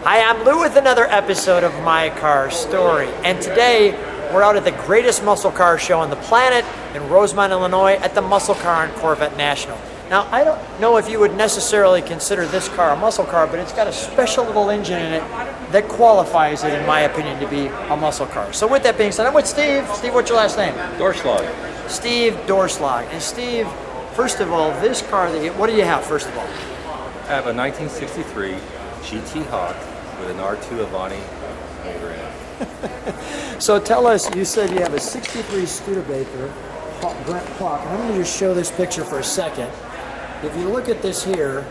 Hi, I'm Lou with another episode of My Car Story, and today we're out at the greatest muscle car show on the planet in Rosemont, Illinois at the Muscle Car and Corvette National. Now, I don't know if you would necessarily consider this car a muscle car, but it's got a special little engine in it that qualifies it, in my opinion, to be a muscle car. So with that being said, I'm with Steve. Steve, what's your last name? Doerschlag. Steve Doerschlag. And Steve, first of all, this car, what do you have, first of all? I have a 1963 GT Hawk with an R2 Avani motor in it. So tell us, you said you have a 63 Studebaker Gran Turismo, and I'm going to just show this picture for a second. If you look at this here,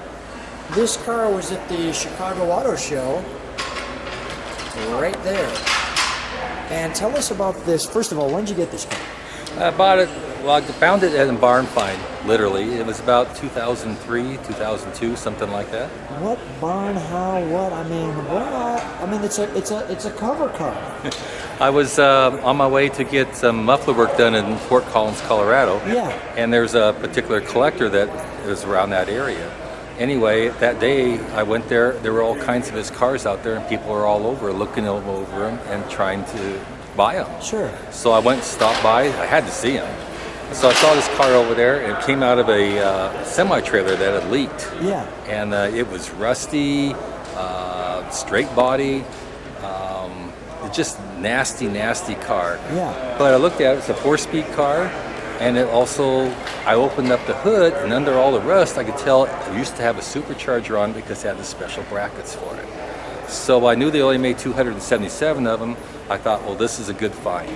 this car was at the Chicago Auto Show, right there. And tell us about this. First of all, when did you get this car? I bought it, well, I found it at a barn find, literally. It was about 2003, 2002, something like that. What barn, how, what? I mean, what? I mean, it's a cover car. I was on my way to get some muffler work done in Fort Collins, Colorado. Yeah. And there's a particular collector that was around that area. Anyway, that day I went there. There were all kinds of his cars out there, and people were all over looking over them and trying to buy them. Sure. So I went and stopped by. I had to see him. So I saw this car over there, and it came out of a semi-trailer that had leaked. Yeah. And it was rusty, straight body, just nasty, nasty car. Yeah. But I looked at it, it's a 4-speed car, and it also, I opened up the hood, and under all the rust, I could tell it used to have a supercharger on because it had the special brackets for it. So I knew they only made 277 of them. I thought, well, this is a good find.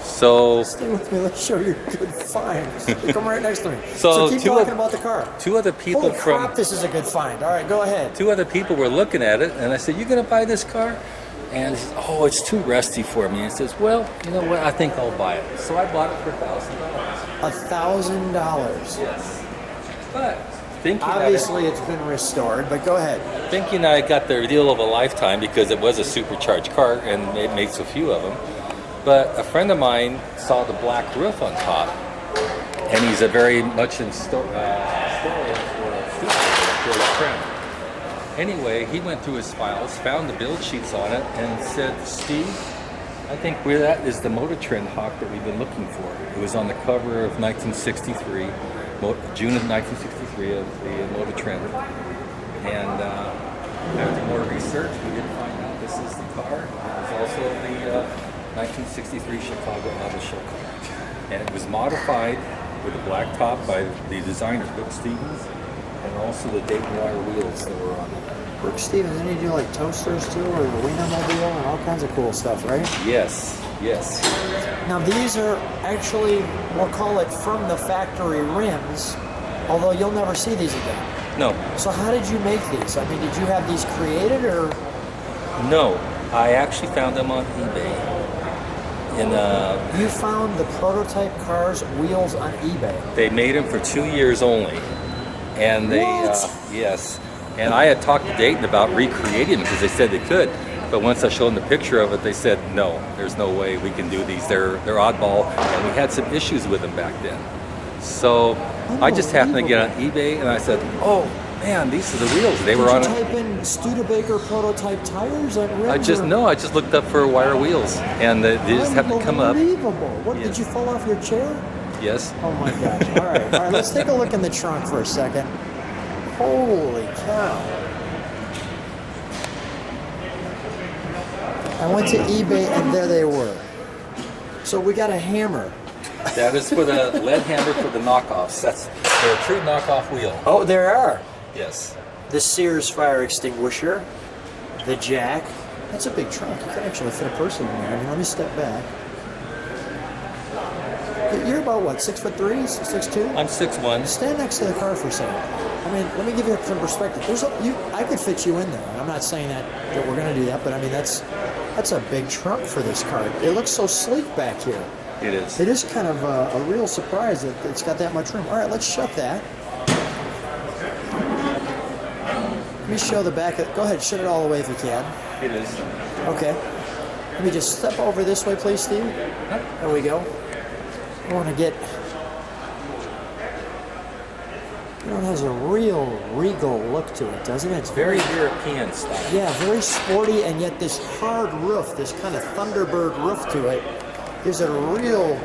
So stay with me. Let's show you good finds. Come right next to me. So keep talking about the car. Two other people Holy crap, this is a good find. All right, go ahead. Two other people were looking at it, and I said, "You gonna buy this car?" And he says, "Oh, it's too rusty for me." And he says, "Well, you know what? I think I'll buy it." So I bought it for $1,000. $1,000. Yes. But thinking obviously it's been restored, but go ahead. Thinking I got the deal of a lifetime because it was a supercharged car and it makes a few of them. But a friend of mine saw the black roof on top, and he's a very much in store for a trim. Anyway, he went through his files, found the build sheets on it, and said, "Steve, I think that is the Motor Trend Hawk that we've been looking for." It was on the cover of 1963, June of 1963 of the Motor Trend. And after more research, we did find out this is the car. It was also the 1963 Chicago Auto Show car. And it was modified with a black top by the designer, Brooke Stevens, and also the Dayton wire wheels that were on it. Brooke Stevens, didn't he do like toasters too, or the Wienermobile and all kinds of cool stuff, right? Yes, yes. Now these are actually, we'll call it from the factory rims, although you'll never see these again. No. So how did you make these? I mean, did you have these created, or? No, I actually found them on eBay. You found the prototype cars wheels on eBay? They made them for 2 years only. And they, yes. And I had talked to Dayton about recreating them because they said they could. But once I showed them the picture of it, they said, no, there's no way we can do these. They're oddball, and we had some issues with them back then. So I just happened to get on eBay, and I said, oh, man, these are the wheels. They were on. Did you type in Studebaker prototype tires at rims? I just looked up for wire wheels, and they just happened to come up. Unbelievable. What, yes. Did you fall off your chair? Yes. Oh my gosh. All right, let's take a look in the trunk for a second. Holy cow. I went to eBay and there they were. So we got a hammer. That is for the lead hammer for the knockoffs. They're a true knockoff wheel. Oh, there are. Yes. The Sears fire extinguisher, the jack. That's a big trunk. You can actually fit a person in there. I mean, let me step back. You're about what, 6'3", 6'2"? I'm 6'1". Stand next to the car for a second. I mean, let me give you some perspective. I could fit you in there. I'm not saying that we're going to do that, but I mean that's a big trunk for this car. It looks so sleek back here. It is. It is kind of a real surprise that it's got that much room. All right, let's shut that. Let me show the back. Go ahead, shut it all the way if you can. It is. Okay. Let me just step over this way, please, Steve. There we go. I want to get You know, it has a real regal look to it, doesn't it? It's Very European style. yeah, very sporty, and yet this hard roof, this kind of Thunderbird roof to it, gives it a real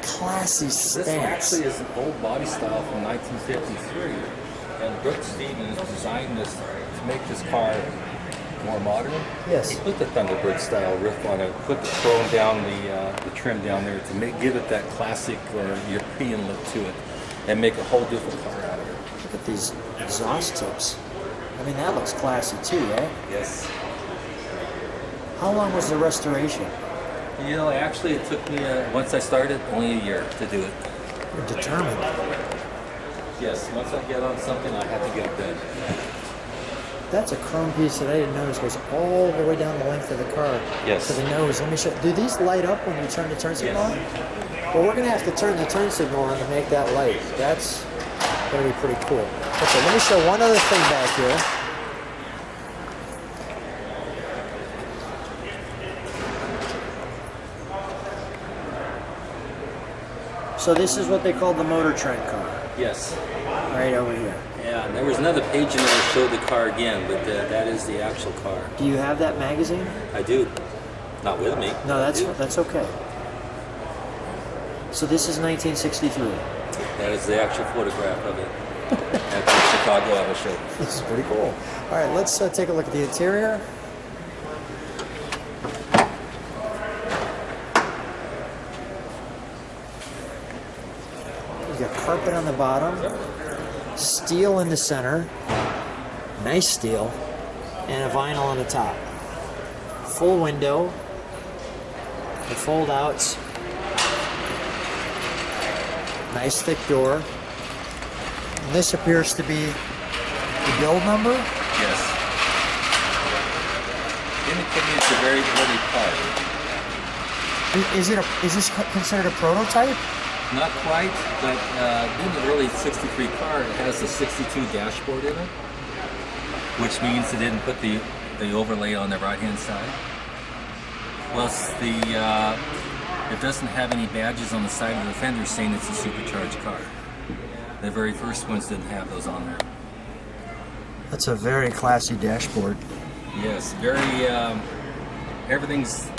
classy stance. This actually is an old body style from 1953, and Brooks Stevens designed this to make this car more modern. Yes. He put the Thunderbird style roof on it, put the chrome down, the trim down there to give it that classic or European look to it, and make a whole different car out of it. Look at these exhaust tips. I mean, that looks classy too, right? Yes. How long was the restoration? You know, actually, it took me once I started only a year to do it. You're determined. Yes. Once I get on something, I have to get it done. That's a chrome piece that I didn't notice goes all the way down the length of the car. Yes. To the nose. Let me show. Do these light up when you turn the turn signal on? Well, we're gonna have to turn the turn signal on to make that light. That's gonna be pretty cool. Okay, let me show one other thing back here. So this is what they call the Motor Trend car, Yes. right over here. Yeah, and there was another page in there that showed the car again, but that is the actual car. Do you have that magazine? I do. Not with me. No, I do. that's okay. So this is 1963. That is the actual photograph of it at the Chicago Auto Show. This is pretty cool. All right, let's take a look at the interior. You got carpet on the bottom, steel in the center, nice steel, and a vinyl on the top. Full window, the fold outs, nice thick door. And this appears to be the build number. Yes. Indicating it's a very early car. Is this considered a prototype? Not quite, but being an early 63 car, it has the 62 dashboard in it, which means they didn't put the overlay on the right-hand side. Plus, it doesn't have any badges on the side of the fender saying it's a supercharged car. The very first ones didn't have those on there. That's a very classy dashboard. Yes, very, everything's,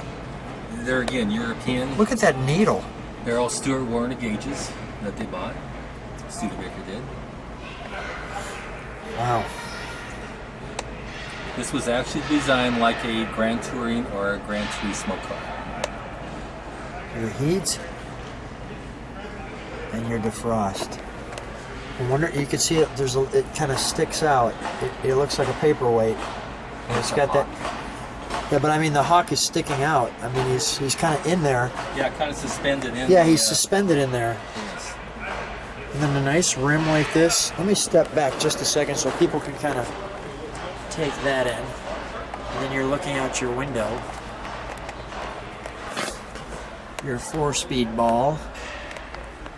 there again, European. Look at that needle. They're all Stewart Warner gauges that they bought. Studebaker did. Wow. This was actually designed like a Gran Touring or a Gran Turismo car. Your heat and your defrost. I wonder, you can see it. It kind of sticks out. It looks like a paperweight. And it's got that. Yeah, but I mean the hawk is sticking out. I mean he's kind of in there. Yeah, kind of suspended in. Yeah, he's suspended in there. Yes. And then a nice rim like this. Let me step back just a second so people can kind of take that in. And then you're looking out your window. Your 4-speed ball.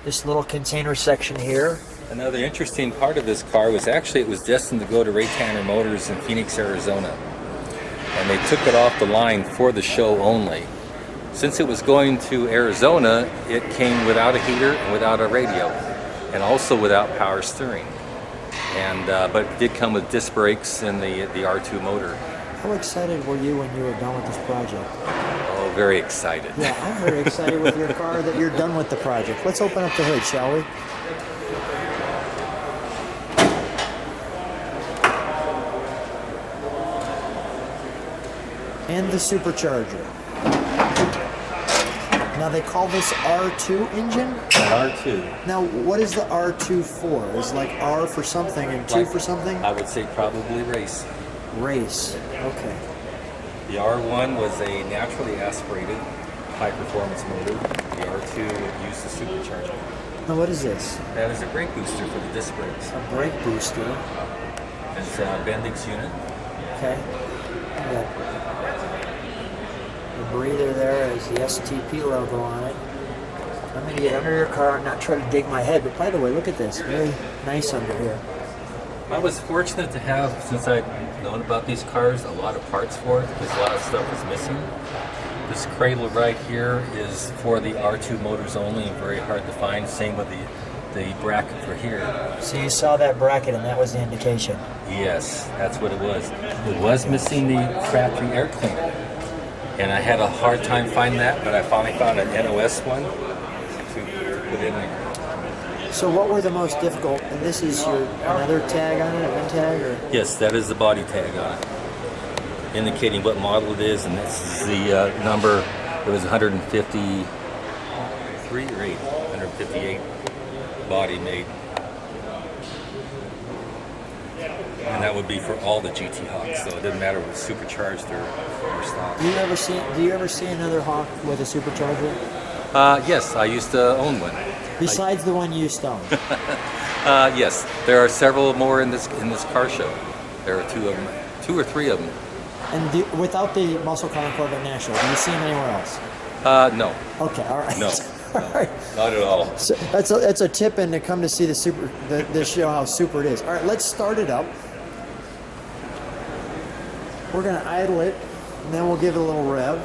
This little container section here. Another interesting part of this car was actually it was destined to go to Ray Tanner Motors in Phoenix, Arizona. And they took it off the line for the show only. Since it was going to Arizona, it came without a heater and without a radio, and also without power steering. And but it did come with disc brakes and the R2 motor. How excited were you when you were done with this project? Oh, very excited. Yeah, I'm very excited with your car that you're done with the project. Let's open up the hood, shall we? And the supercharger. Now they call this R2 engine? R2. Now what is the R2 for? Is like R for something and 2 for something? I would say probably race. Race, okay. The R1 was a naturally aspirated high-performance motor. The R2 would use the supercharger. Now what is this? That is a brake booster for the disc brakes. A brake booster. It's a Bendix unit. Okay. Yeah. The breather there has the STP logo on it. I'm going to get under your car and not try to dig my head, but by the way, look at this. Very nice under here. I was fortunate to have, since I'd known about these cars, a lot of parts for it, because a lot of stuff was missing. This cradle right here is for the R2 motors only and very hard to find. Same with the the bracket for here. So you saw that bracket and that was the indication. Yes, that's what it was. It was missing the factory air cleaner. And I had a hard time finding that, but I finally found an NOS one to put in there. So what were the most difficult? And this is your another tag on it, a VIN tag? Or? Yes, that is the body tag on it, indicating what model it is, and this is the number. It was 153 or 8, 158 body made. And that would be for all the GT Hawks, so it didn't matter if it was supercharged or stock. Do you ever see another Hawk with a supercharger? Yes, I used to own one. Besides the one you stoned. Yes, there are several more in this car show. There are 2 of them, 2 or 3 of them. And without the Muscle Car Corvette National, do you see them anywhere else? No. Okay, all right. No, All right. not at all. So that's a tip in to come to see the show how super it is. All right, let's start it up. We're gonna idle it, and then we'll give it a little rev.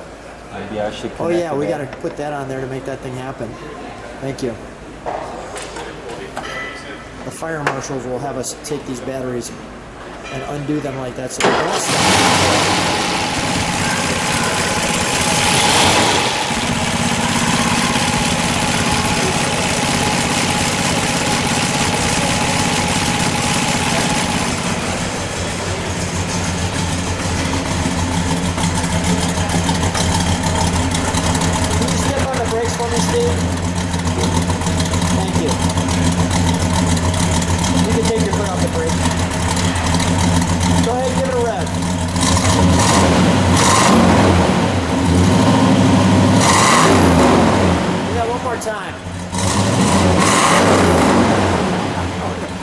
Maybe I should. Oh yeah, we gotta put that on there to make that thing happen. Thank you. The fire marshals will have us take these batteries and undo them like that so they don't stop. Can you step on the brakes for me, Steve? Thank you. You can take your foot off the brake. Go ahead, give it a rev. Do that one more time.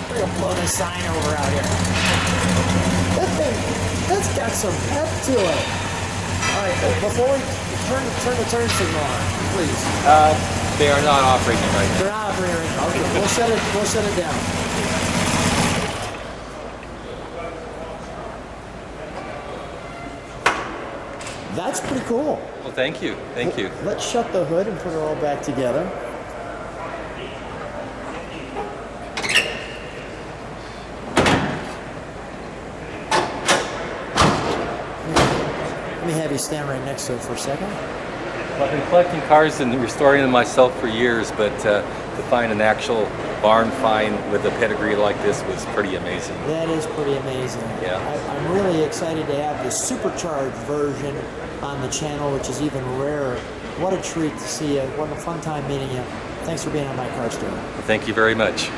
We're gonna blow the sign over out here. That thing, that's got some pep to it. All right, before we turn the turn signal on, please. They are not operating right now. They're not operating. Okay, we'll shut it down. That's pretty cool. Well, thank you. Thank you. Let's shut the hood and put it all back together. Let me have you stand right next to it for a second. I've been collecting cars and restoring them myself for years, but to find an actual barn find with a pedigree like this was pretty amazing. That is pretty amazing. Yeah. I'm really excited to have the supercharged version on the channel, which is even rarer. What a treat to see you. What a fun time meeting you. Thanks for being on my car story. Well, thank you very much.